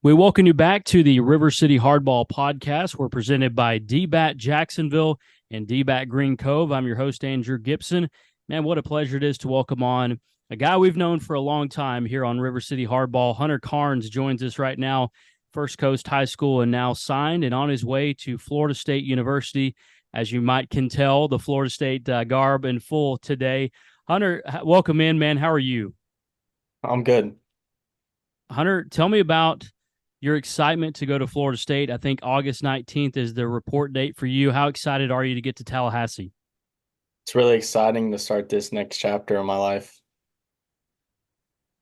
We welcome you back to the River City Hardball Podcast. We're presented by DBAT Jacksonville and DBAT Green Cove. I'm your host, Andrew Gibson. Man, what a pleasure it is to welcome on a guy we've known for a long time here on River City Hardball. Hunter Carns joins us right now, First Coast High School, and now signed and on his way to Florida State University. As you might can tell, the Florida State garb in full today. Hunter, welcome in, man. How are you? I'm good. Hunter, tell me about your excitement to go to Florida State. I think August 19th is the report date for you. How excited are you to get to Tallahassee? It's really exciting to start this next chapter in my life.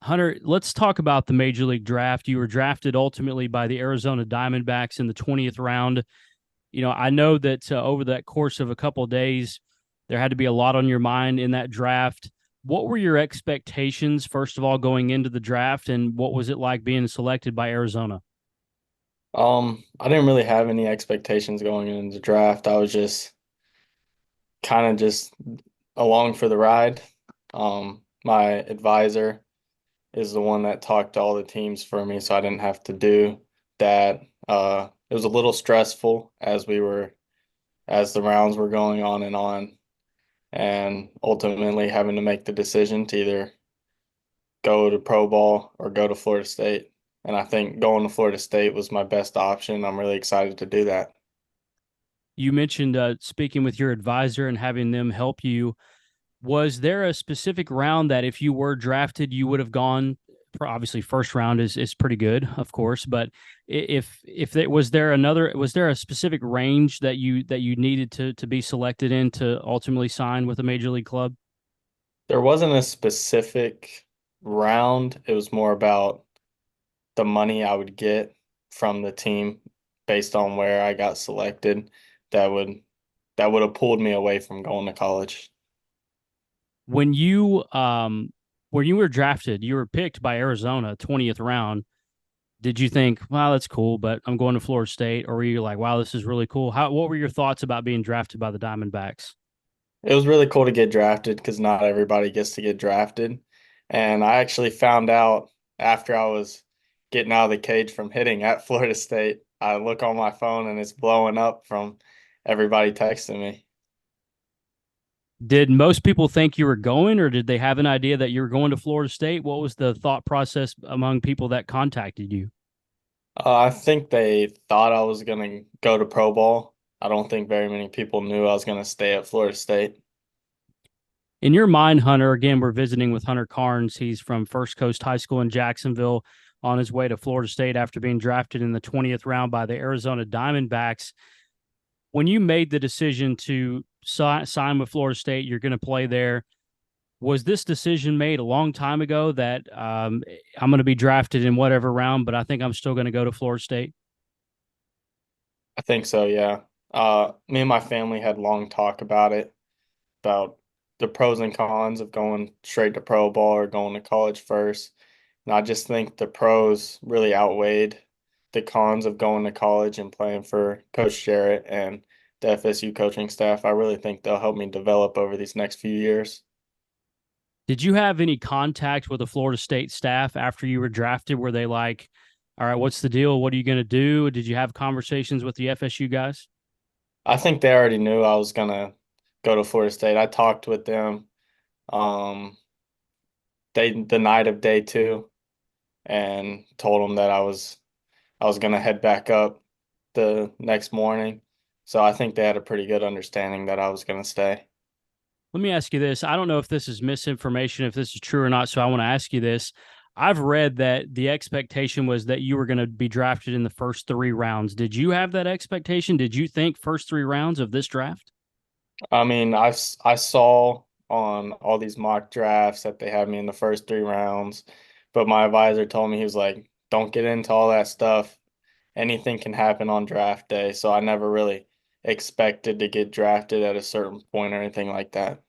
Hunter, let's talk about the Major League Draft. You were drafted ultimately by the Arizona Diamondbacks in the 20th round. I know that over that course of a couple of days, there had to be a lot on your mind in that draft. What were your expectations, first of all, going into the draft, and what was it like being selected by Arizona? I didn't really have any expectations going into the draft. I was just kind of just along for the ride. My advisor is the one that talked to all the teams for me, so I didn't have to do that. It was a little stressful as the rounds were going on, and ultimately having to make the decision to either go to pro ball or go to Florida State. And I think going to Florida State was my best option. I'm really excited to do that. You mentioned speaking with your advisor and having them help you. Was there a specific round that if you were drafted, you would have gone? Obviously, first round is pretty good, of course. But if it, was there a specific range that you needed to be selected in to ultimately sign with a major league club? There wasn't a specific round. It was more about the money I would get from the team based on where I got selected that would that would have pulled me away from going to college. When you were drafted, you were picked by Arizona, 20th round. Did you think, wow, that's cool, but I'm going to Florida State? Or were you like, wow, this is really cool? What were your thoughts about being drafted by the Diamondbacks? It was really cool to get drafted because not everybody gets to get drafted. And I actually found out after I was getting out of the cage from hitting at Florida State. I look on my phone and it's blowing up from everybody texting me. Did most people think you were going, or did they have an idea that you were going to Florida State? What was the thought process among people that contacted you? I think they thought I was going to go to pro ball. I don't think very many people knew I was going to stay at Florida State. In your mind, Hunter, again, we're visiting with Hunter Carns. He's from First Coast High School in Jacksonville on his way to Florida State after being drafted in the 20th round by the Arizona Diamondbacks. When you made the decision to sign with Florida State, you're going to play there. Was this decision made a long time ago that I'm going to be drafted in whatever round, but I think I'm still going to go to Florida State? I think so, yeah. Me and my family had long talk about it, about the pros and cons of going straight to pro ball or going to college first. And I just think the pros really outweighed the cons of going to college and playing for Coach Jarrett and the FSU coaching staff. I really think they'll help me develop over these next few years. Did you have any contact with the Florida State staff after you were drafted? Were they like, all right, what's the deal? What are you going to do? Did you have conversations with the FSU guys? I think they already knew I was gonna go to Florida State. I talked with them um the night of day two and told them that I was gonna head back up the next morning. So I think they had a pretty good understanding that I was gonna stay. Let me ask you this. I don't know if this is misinformation, if this is true or not. So I want to ask you this. I've read that the expectation was that you were going to be drafted in the first three rounds. Did you have that expectation? Did you think first three rounds of this draft? I mean, I saw on all these mock drafts that they had me in the first three rounds, but my advisor told me he was like, "Don't get into all that stuff. Anything can happen on draft day." So I never really expected to get drafted at a certain point or anything like that.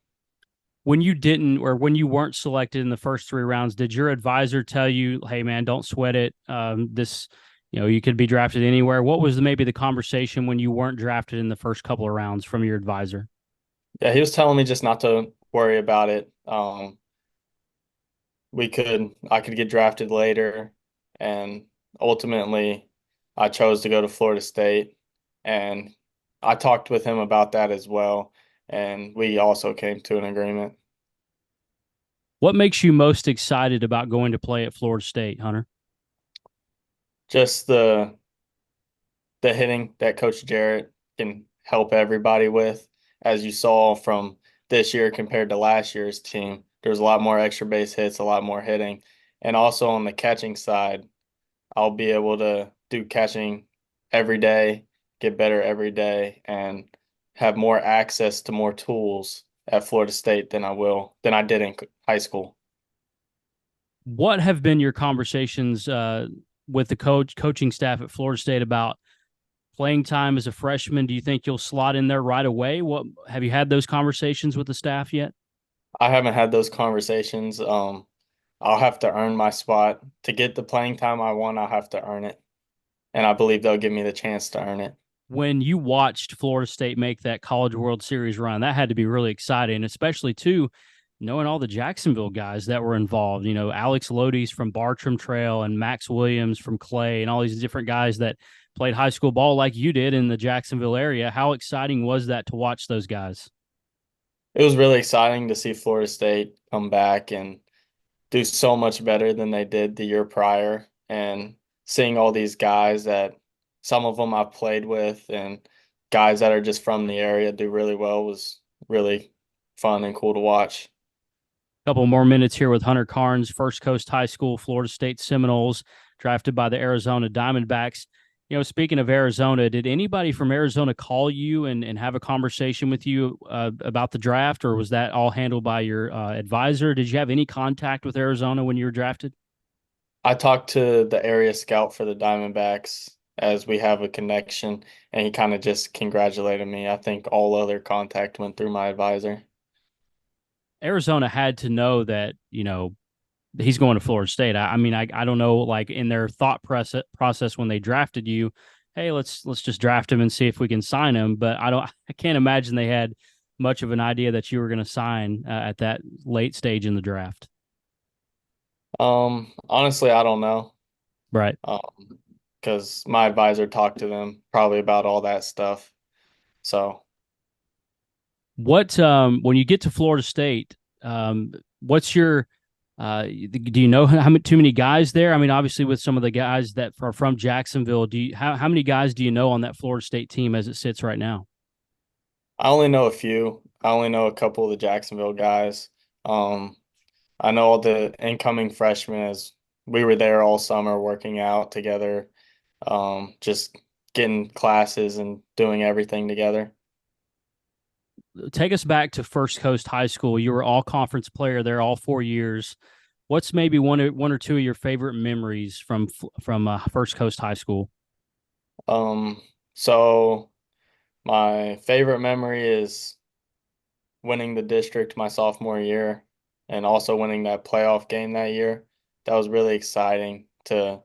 When you didn't, or when you weren't selected in the first three rounds, did your advisor tell you, hey, man, don't sweat it? You could be drafted anywhere. What was maybe the conversation when you weren't drafted in the first couple of rounds from your advisor? Yeah, he was telling me just not to worry about it. I could get drafted later, and ultimately I chose to go to Florida State, and I talked with him about that as well, and we also came to an agreement. What makes you most excited about going to play at Florida State, Hunter? Just the hitting that Coach Jarrett can help everybody with, as you saw from this year compared to last year's team. There's a lot more extra base hits, a lot more hitting. And also on the catching side, I'll be able to do catching every day, get better every day, and have more access to more tools at Florida State than I did in high school. What have been your conversations with the coaching staff at Florida State about playing time as a freshman? Do you think you'll slot in there right away? What have you had those conversations with the staff yet? I haven't had those conversations. I'll have to earn my spot to get the playing time I want. I'll have to earn it, and I believe they'll give me the chance to earn it. When you watched Florida State make that College World Series run, that had to be really exciting, especially too knowing all the Jacksonville guys that were involved. You know, Alex Lodi's from Bartram Trail and Max Williams from Clay and all these different guys that played high school ball like you did in the Jacksonville area. How exciting was that to watch those guys? It was really exciting to see Florida State come back and do so much better than they did the year prior, and seeing all these guys that some of them I've played with and guys that are just from the area do really well was really fun and cool to watch. Couple more minutes here with Hunter Carns, First Coast High School, Florida State Seminoles, drafted by the Arizona Diamondbacks. You know, speaking of Arizona, did anybody from Arizona call you and have a conversation with you about the draft, or was that all handled by your advisor? Did you have any contact with Arizona when you were drafted? I talked to the area scout for the Diamondbacks as we have a connection, and he kind of just congratulated me. I think all other contact went through my advisor. Arizona had to know that, you know, he's going to Florida State. I mean, I don't know, like in their thought process when they drafted you, hey, let's just draft him and see if we can sign him. But I can't imagine they had much of an idea that you were going to sign at that late stage in the draft. Honestly, I don't know. Right. Because my advisor talked to them probably about all that stuff. So What when you get to Florida State, what's your do you know how many, too many guys there? I mean, obviously with some of the guys that are from Jacksonville, do you how many guys do you know on that Florida State team as it sits right now? I only know a few. I only know a couple of the Jacksonville guys. Um, I know all the incoming freshmen as we were there all summer working out together, just getting classes and doing everything together. Take us back to First Coast High School. You were all conference player there all 4 years. What's maybe one or two of your favorite memories from First Coast High School? Um, so my favorite memory is winning the district my sophomore year and also winning that playoff game that year. That was really exciting to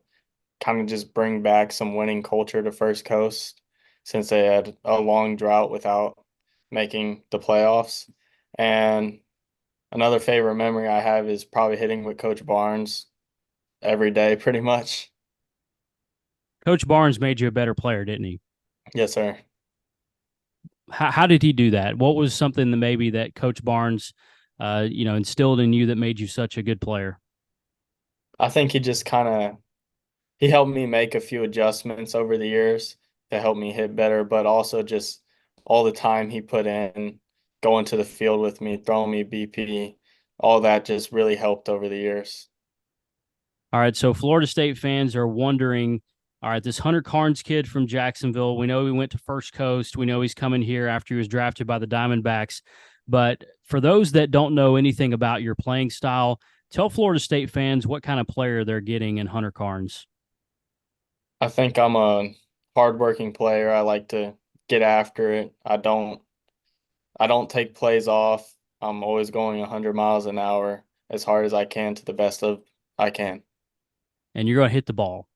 kind of just bring back some winning culture to First Coast since they had a long drought without making the playoffs. And another favorite memory I have is probably hitting with Coach Barnes every day, pretty much. Coach Barnes made you a better player, didn't he? Yes, sir. How did he do that? What was something that maybe that Coach Barnes, instilled in you that made you such a good player? I think he helped me make a few adjustments over the years to help me hit better, but also just all the time he put in, going to the field with me, throwing me BP, all that just really helped over the years. All right, so Florida State fans are wondering, all right, this Hunter Carns kid from Jacksonville, we know he went to First Coast. We know he's coming here after he was drafted by the Diamondbacks. But for those that don't know anything about your playing style, tell Florida State fans what kind of player they're getting in Hunter Carns. I think I'm a hardworking player. I like to get after it. I don't take plays off. I'm always going 100 miles an hour as hard as I can to the best of I can. And you're going to hit the ball.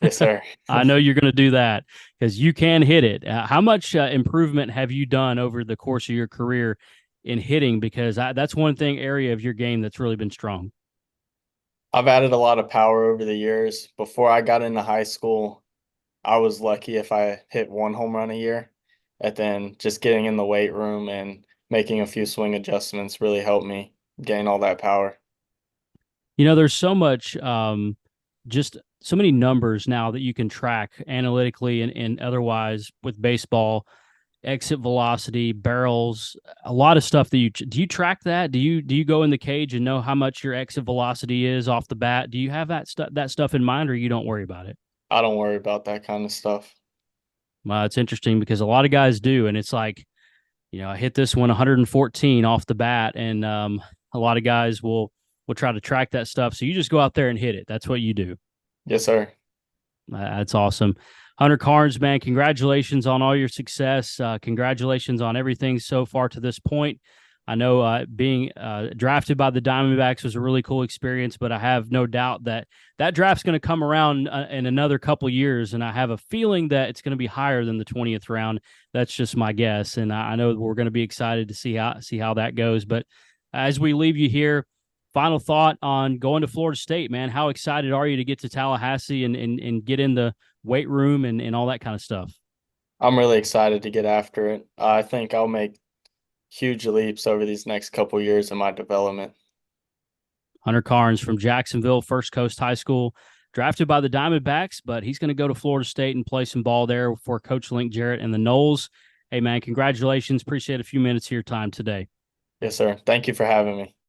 Yes, sir. I know you're going to do that because you can hit it. How much improvement have you done over the course of your career in hitting? Because that's one area of your game that's really been strong. I've added a lot of power over the years. Before I got into high school, I was lucky if I hit one home run a year. And then just getting in the weight room and making a few swing adjustments really helped me gain all that power. There's so much, just so many numbers now that you can track analytically and otherwise with baseball, exit velocity, barrels, a lot of stuff that do you track that? Do you go in the cage and know how much your exit velocity is off the bat? Do you have that stuff in mind, or you don't worry about it? I don't worry about that kind of stuff. It's interesting because a lot of guys do, and it's like, I hit this one 114 off the bat, and a lot of guys will try to track that stuff. So you just go out there and hit it. That's what you do. Yes, sir. That's awesome. Hunter Carns, man, congratulations on all your success. Congratulations on everything so far to this point. I know being drafted by the Diamondbacks was a really cool experience, but I have no doubt that that draft's going to come around in another couple years, and I have a feeling that it's going to be higher than the 20th round. That's just my guess, and I know we're going to be excited to see how that goes. But as we leave you here, final thought on going to Florida State, man. How excited are you to get to Tallahassee and get in the weight room and all that kind of stuff? I'm really excited to get after it. I think I'll make huge leaps over these next couple years in my development. Hunter Carns from Jacksonville, First Coast High School, drafted by the Diamondbacks, but he's going to go to Florida State and play some ball there for Coach Link Jarrett and the Noles. Hey, man, congratulations. Appreciate a few minutes of your time today. Yes, sir. Thank you for having me.